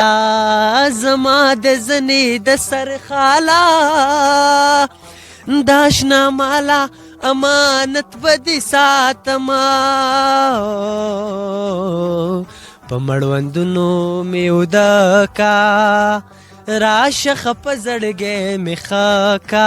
زما د زنې د سر خالا داشنا مالا امانت بدی ساتما په مړوندونو مې ودکا راشه خپ زړګې مې خکا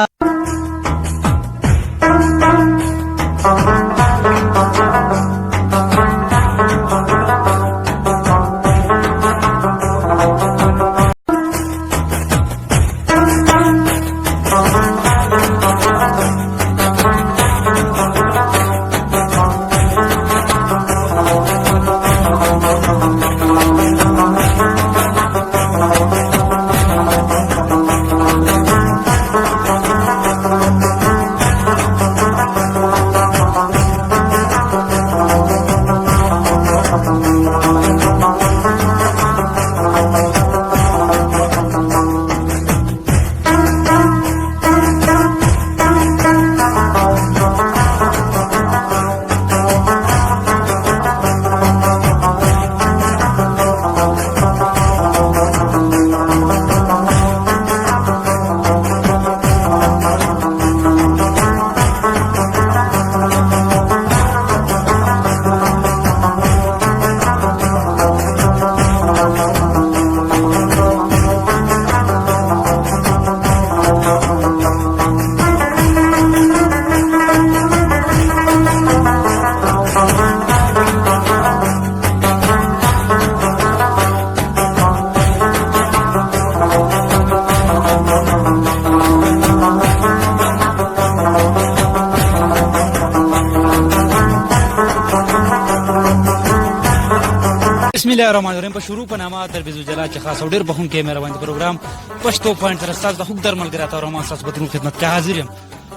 بسم الله الرحمن الرحیم. په شروع په نامه تلویزیون جلا چې خاص او ډېر بخښونکی مهرباني پروګرام پښتو پوینټ سره ستاسو د خوږ در ملګری ته رحمان ستاسو په خدمت کې حاضر یم.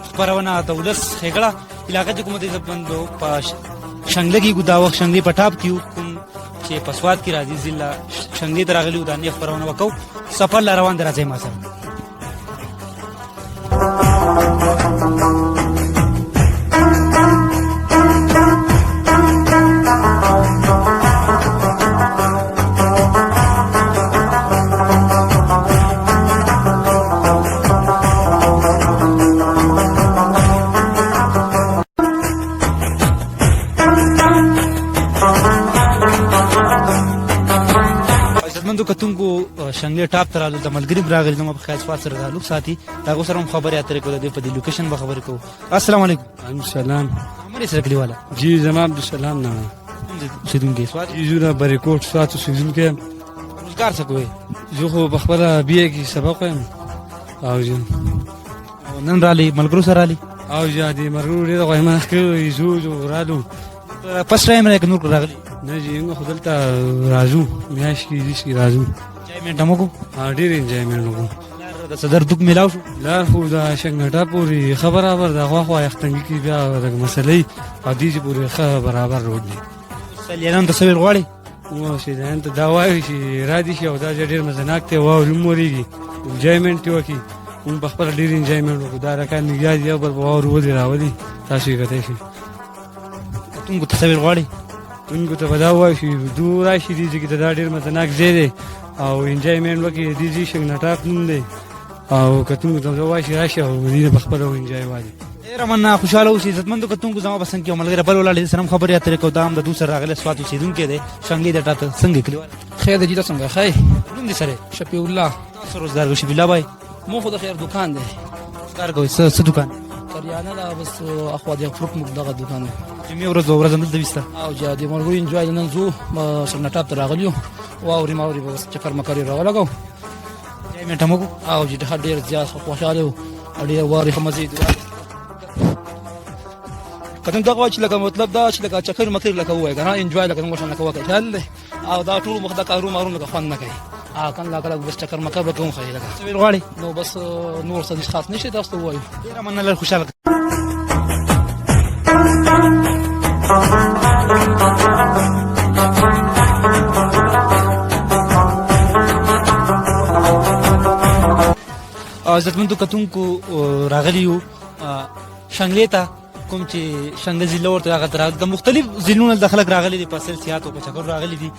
خپرونه د ولس ښېګړه علاقه چې کومه د عزتمندو په شنګله کې دا وخت شنګلې په ټاپ کې کوم چې په سوات کې راځي ضلع شنګلې ته راغلي وو د همدې خپرونه وکړو. سفر لا روان دی، راځئ ما سره. عزتمندو کتونکو شنګلې ټاپ ته رالو د ملګري راغلي زما په خیال سوات سره تعلق ساتي د هغو سره هم خبرې اترې کوو د دوی په دې لوکیشن به خبرې کوو. السلام علیکم. وعلیکم السلام. عمرې سره کلیواله جی زما عبدالسلام نام اوسېدونکی سوات جی زه د بریکوټ سوات اوسېدونکی یم. روزګار څه کوئ؟ زه خو په خپله بی اې کې سبق وایم او جی نن رالي ملګرو سره رالي او جی د ملګرو ډېره غویمه کوي زو رالو فسټ ټایم راغلی نور راغلي نه جی موږ خو دلته راځو میاشت کې دیس کې راځو انجوایمنټ هم وکړو ډېر انجوایمنټ وکړو. د صدر دوک میلاو شو لار خو د شنګټا پورې ښه برابر د خواخوا یختنګي کې بیا د مسلې او دې چې پورې ښه برابر روډ دی. سلیانان ته څه ویل غواړي؟ شیدان ته دا وایي چې را دي شي او دا ډېر مزناک دی واوري هم ورېږي انجوایمنټ یې وکړي. موږ په خپله ډېر انجوایمنټ وکړو. دا رقم نږدې دی یو بل په واورو ولې راولي تاسو یې کتی شئ. کتونکو ته څه ویل غواړي؟ کتونکو ته به دا ووایو چې دو راشي دې ځای کې دا ډېر مزناک ځای دی او انجوایمنټ وکړي. دې ځای شنګنټاپ نوم دی او کتونکو ته وایي چې راشي او دې نه په خپله انجوای والي. ډېره مننه، خوشحاله اوسئ. عزتمندو کتونکو زما په څنګ کې یو ملګری بل ولاړ دی، سره هم خبرې اترې کوو. دا هم د دوی سره راغلی سوات اوسېدونکی دی شنګلې د ټاپ ته. څنګه کلیوال خیر دی جی ته څنګه خیر نوم دې سره شفیع الله. تاسو روزګار کوئ؟ شفیع الله بھائی مو خو د خیر دکان دی روزګار کوئ؟ څه دکان؟ کریانه دا بس اخوا د فروټ موږ دغه دکان دی. جمعې ورځ به ورځ همدلته ویسته او جا د ملګرو انجوای نن ځو شنګنټاپ ته راغلي یو واوري ماوري به چکر مکر یې راولګو انجوایمنټ هم وکړو او جی ډېر زیات خوشحاله وو ډېر واري ښه مزې دي. کتن دغه چې لکه مطلب دا چې لکه چکر مکر لکه ووایي که نه انجوای لکه موږ لکه وکړي خیال دی او دا ټول مخ د کارو مارو لکه خوند نه کوي. کله کله بس چکر مکر به کوم خیال لکه څه ویل غواړي؟ نو بس نور څه خاص نشته تاسو ته ووایو. ډېره مننه، لږ خوشحاله. عزتمندو کتونکو راغلي یو شنګلې ته کوم چې شنګل ضلع ورته هغه ته د مختلف ضلعونو د خلک راغلي دي په سیل سیاحت او په چکر راغلي دي.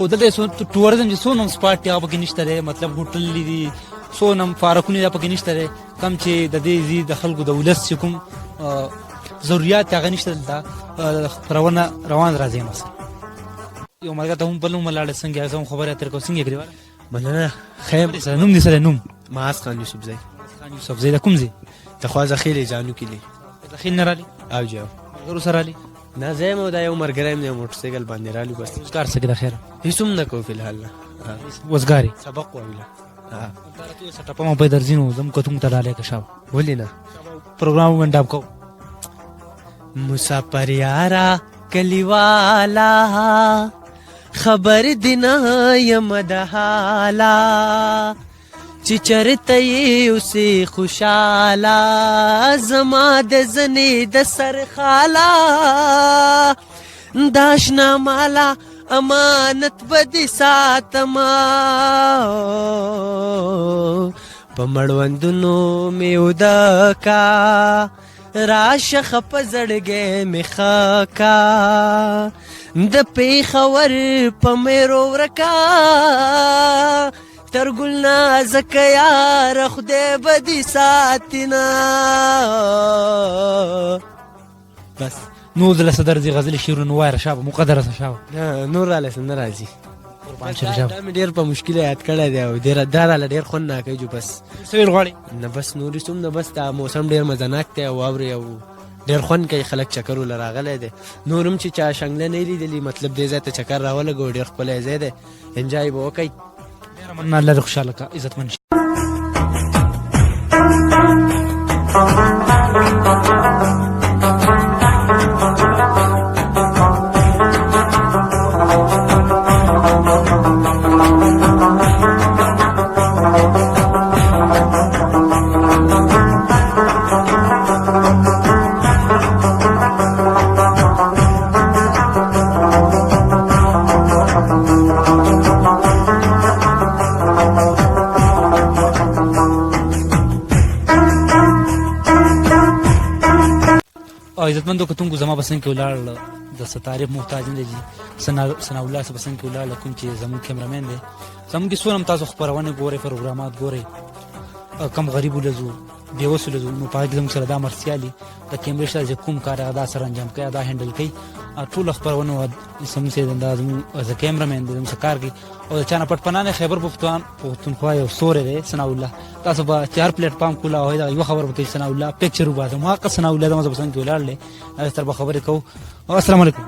خو دلته ټوریزم چې څو نوم سپاټ دی هغه پکې نشته دی مطلب هوټل دي څو نوم پارکونه پکې نشته دی کم چې د دې د خلکو د ولس چې کوم ضرورت هغه نشته دلته روان راځي مثلا یو مرګ ته هم بل نوم لاړ څنګه زم خبره تر کو څنګه کړی مننه خیم نوم دې سره نوم معاذ خان یوسف زئی خان یوسف زئی د کوم زی د خواځه خیلی جانو کلی دخیل نه رالي او جو غرو سره رالي نه زه مو دا یو مرګرم نه موټر سایکل باندې رالو بس کار څه کړه خیر هیڅ هم نه کو فی الحال وزګاری سبق ویلا درته سټاپ ما په درځینو زم کوم ته لاله که شاو ولینا پروګرام منډاب کو مسافر یارا کلیوالا خبر دینا یم د حالا چې چرته یې اوسې خوشاله زما د زنې د سر خالا داشنا مالا امانت بدی ساتما په مړوندونو مې ودکا راشه خپ زړګې مخا کا د پیښور په مېرو ورکا تر ګل نازک یار خدای بدی ساتنا بس نو دل صدر دي غزل شیرون وایره شابه مقدره شابه نور علی سن راځي قربان شي شابه دا مې ډیر په مشکل یاد کړی دی او ډیر دار ډیر خون نه کوي بس سویر غواړي نه بس نورې سوم نه بس دا موسم ډیر مزناک دی او اوري او ډیر خون کوي خلک چکر ول راغلی دی نورم چې چا شنګله نه لیدلی مطلب دې ځای ته چکر راولګو ډیر خپل ځای دی انجوای به وکړي ډیر من الله خوشاله کا عزت من عزتمندو کتونکو زما بسنګ کې ولاړ د ستاره محتاج نه دي سنا الله سره بسنګ کې ولاړ کوم چې زمون کیمرامین دی زمون کې سونم تاسو خبرونه ګوري پروګرامات ګوري کم غریب ولزو بیوسو لزو نو پاک زموږ سره دا مرسیالي د کیمرې سره کوم کار هغه دا سره انجام کوي دا هندل کوي ټول خبرونه سم سي د انداز از کیمرامین د زموږ کار کوي او چانه پټپنانه خیبر پختونخوا یو سورې دی سنا الله تاسو به چار پلیټ فارم کولا وای دا یو خبر وکړي سنا الله پکچر وباسه ما که سنا الله د مزه پسند ولاړل هغه تر به خبرې کو السلام علیکم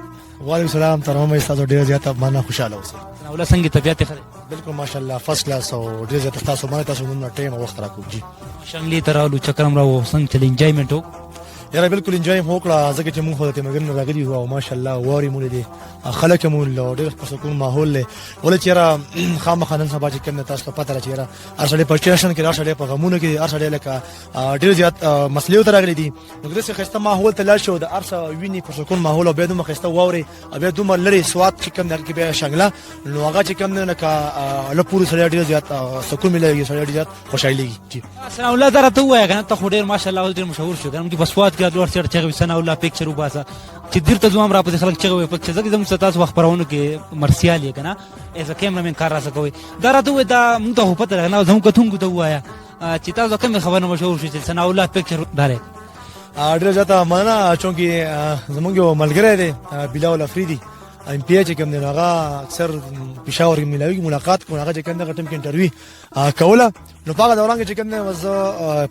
وعلیکم السلام ترمه تاسو ډیر زیاته معنا خوشاله اوسئ سنا الله څنګه طبيعت ښه بالکل ماشاءالله فرست کلاس او ډیر زیاته تاسو باندې تاسو نن ټیم وخت راکو جی شنګلی ترالو چکرم راو څنګه چل انجوایمنت وک یاره بالکل انجوای مو کړه ځکه چې موږ خو ته مګر راغلي وو او ماشاءالله واري مونږ دي خلک مو له ډېر په سکون ماحول له ولې چې را خامخانن سبا چې کوم تاسو پته راځي را ارسله په سټیشن کې راځي په غمونه کې ارسله لکه ډېر زیات مسلې تر راغلي دي نو دغه خسته ماحول ته لاړ شو د ارسه ویني په سکون ماحول او به دومره خسته ووري او به دومره لري سواد چې کوم درکې به شنګلا نو هغه چې کوم نه کا له پوره سره ډېر زیات سکون ملي سره ډېر زیات خوشحالي جی سلام الله درته وای کنه ته خو ډېر ماشاءالله ډېر مشهور شو دغه په سواد کې ډور سره چې سنا الله پکچر وباسه چې درته زوم را په خلک چغوي پکچر زګ زم ستاسو وخت پرونه کې مرسیال یې کنه ایز ا کیمرامین کار راځه کوي دا راته دا موږ ته پته نه زموږ کتونکو ته وایا چې تاسو کوم خبره مشهور شو چې سنا الله پکچر داره ډېر زیاته معنا چونکی زموږ یو ملګری دی بلاول افریدي ام پی ایچ کوم دی هغه اکثر پېښور کې ملاوي ملاقات کوي هغه چې کوم د ټیم کې انټرویو کوله نو په دوران کې چې کوم وز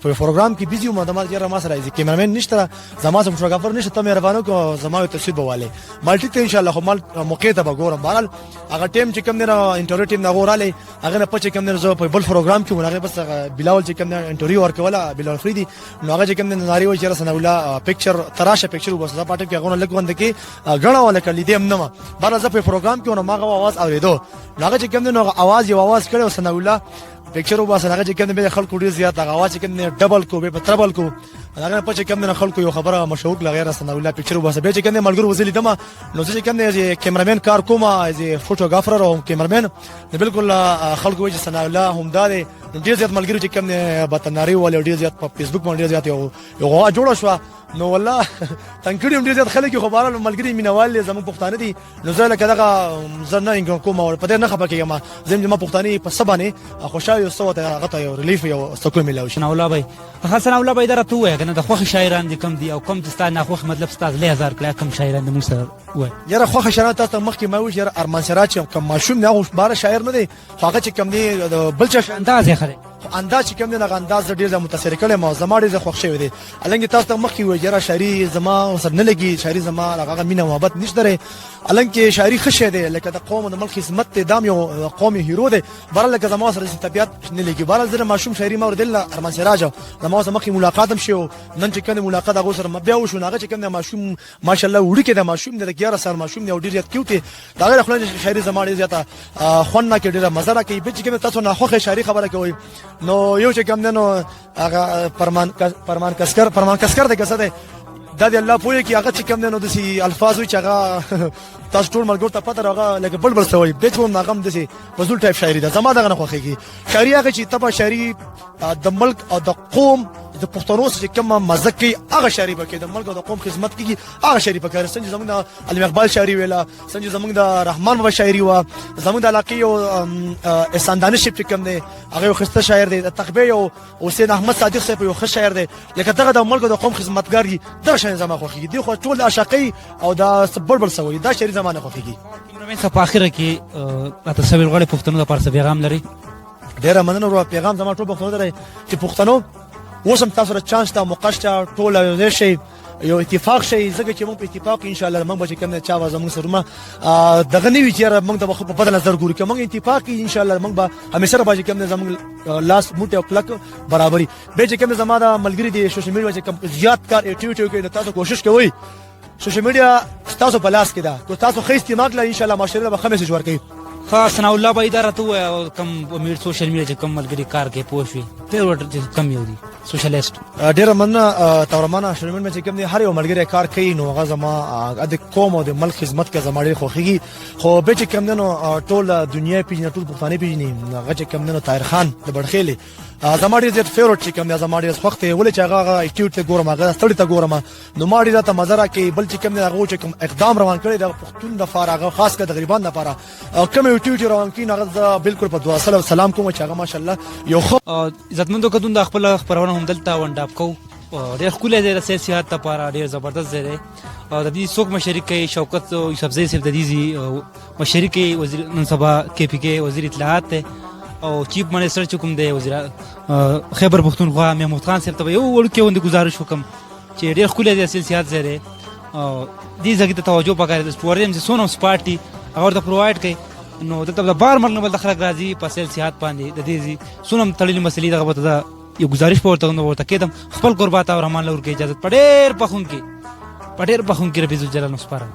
په پروګرام کې بيزي وم د ما یاره ما سره ایزي کیمرامین نشته زما سم فوټوګرافر نشته ته مهربانو کو زما تصویر بواله مالټي ته ان شاء الله خو مال موقع ته وګورم بهرال هغه ټیم چې کوم نه انټرویو ټیم نه غوراله هغه نه پچ کوم نه زه په بل پروګرام کې هغه بس بلاول چې کوم نه انټرویو ورکوله بلاول فریدي نو هغه چې کوم نه ناری و چې سره الله پکچر تراشه پکچر وبس دا پټه کې هغه لګوند کې غړا ولا کلی دیم نه بار زه په پروګرام کې نو ما आवाज اوریدو هغه چې کوم نه आवाज یو आवाज کړو سنا الله پکچر وباسه هغه چې کوم به خلکو ډیر زیات هغه आवाज کوم ډبل کو به تربل کو هغه په چې کوم خلکو یو خبره مشهور لغیر سنا الله پکچر وباسه به چې کوم ملګرو وزلی دمه نو چې کوم کیمرامین کار کومه از فوټوګرافر او کیمرامین بالکل خلکو وجه سنا الله هم داله ډیر زیات ملګرو چې کوم بتناری ول ډیر زیات په فیسبوک باندې زیات یو جوړ شو نو والله تنکړي هم ډیر زیات خلک خو بارال ملګری مینوال زموږ پښتانه دي نو زه لکه دغه زنه انګ کوم او په دې نه خبر کېږم زم ما پښتانه په سبانه خوشاله سو ته هغه ته یو ریلیف یو سکون ملاوي شنو الله بای حسن الله بای درته وای کنه د خوخ شاعران دي کم دي او کم دستان نه خوخ مطلب ستاسو له هزار کله کم شاعران د موسی وای یاره خوخه شرات تاسو مخکې ما وی یاره ارمان سراج کم ماشوم نه او بار شاعر نه دی هغه چې کم دی بل څه انداز یې خره انداز چې کم دی هغه انداز ډیر متاثر کړي ما زما ډیر خوښ شوی دی النګ تاسو مخکې وی یاره شاعري زما سر نه لګي شاعري زما هغه مینه محبت نشته النګ شاعري خشه دی لکه د قوم د ملک خدمت ته دام یو قومي هیرو دی بار لکه زما سره طبيعت نه لګي بار زره ماشوم شاعري ما ور دل ارمان سراج زما سره مخکې ملاقات هم شو نن چې کنه ملاقات هغه سره بیا وشو هغه چې کنه ماشوم ماشاءالله وړي کې د ماشوم د 11 سال ماشوم دی ډیر کیوټ دا غیر خلک شاعري زما ډیر زیاته خونه کې ډیره مزه راکې به چې کنه تاسو نه خوخه شاعري خبره کوي نو یو چې کم نو هغه پرمان کسکر د کسه ده د الله پوهه کې هغه چې کم نو د سي الفاظ چې هغه تاسو ټول ملګرو ته پته راغله لکه بلبل سوي به څو ناغم د سي فزول ټایپ شاعري ده زما دغه نه خوخيږي شاعري هغه چې تبا شاعري د ملک او د قوم د پښتنو چې کومه مزه کوي هغه شاعري پکې د ملک او د قوم خدمت کوي هغه شاعري پکې سنج زمونږ د علي اقبال شاعري ویلا سنج زمونږ د رحمان بابا شاعري وا زمونږ د علاقې یو احسان دانش چې کوم دی هغه یو خسته شاعر دی د تقبه یو حسین احمد صادق صاحب یو ښه شاعر دی لکه دغه د ملک او د قوم خدمتګار دي دا شاعر زما خوخي دي خو ټول عاشقي او د بلبل سوي دا شاعري زما نه خوخيږي کیمرمن صاحب اخره کې تاسو ویل غواړئ پښتنو لپاره څه پیغام لري ډیر مننه ورو پیغام زما ټول پښتنو درې چې پښتنو وسم تاسو ته چانس ته موقع شته ټول یو شي یو اتفاق شي زګه چې موږ په اتفاق ان شاء الله موږ به کوم چا وازمو سره دغه نیوي چې موږ د په بدل نظر ګورو کوم اتفاق ان شاء الله موږ به همیشه به کوم زموږ لاس موټه او کلک برابرۍ به چې کوم زما د ملګری دي سوشل میډیا چې کوم زیات کار اکټیویټي کوي تاسو کوشش کوئ سوشل میډیا تاسو په لاس کې ده کو تاسو خې استعمال لا ان شاء الله معاشره به خمسه جوړ کوي خاص ثنا الله به اداره ته کم امیر سوشل میډیا چې کم ملګری کار کې پوښوي فیوریټ کم یو دي سوشلیست ډیر مننه تورمانه شرمن مې چې کوم دي هر یو ملګری کار کوي نو هغه زما د قوم او د ملک خدمت کې زما ډیر خوخيږي خو به چې کوم نو ټول دنیا پیژنې ټول پښتانه پیژنې هغه چې کوم نو طاهر خان د بڑخېلي زما ډیر زیات فیوریټ چې کوم دی زما ډیر وخت ولې چې هغه اکټیویټ ته ګورم هغه ستړي ته ګورم نو ما ډیر ته مزه راکې بل چې کوم دی هغه چې کوم اقدام روان کړی د پښتون د فارغه خاص کر د غریبانو لپاره کوم اکټیویټي روان کړي هغه بالکل په دعا سلام کوم چې هغه ماشاءالله یو عزتمندو کدون د خپل خبرونه هم دلته ونډاپ کو ډیر خولې د سیاست لپاره ډیر زبردست دی او د دې څوک مشرک کوي شوکت یوسفزئی صاحب د دې مشرک وزیر منصبه کې پی کې وزیر اطلاعات ته او چیف منسٹر چې کوم دی وزیر خیبر پختونخوا محمود خان صاحب ته یو ورکه وند گزارش وکم چې ډیر خولې د سیاست زره او دې ځکه ته توجه وکړئ د سپورټیم چې سونم سپارټي هغه ته پرووایډ کړي نو دته د بار مرنه بل خلک راځي په سیاست باندې د دې سونم تړلې مسلې دغه ته یو گزارش پورته نو ورته کېدم خپل قربات او رحمان لور کې اجازه پډېر پخون کې ربي ذل جلال نو سپارم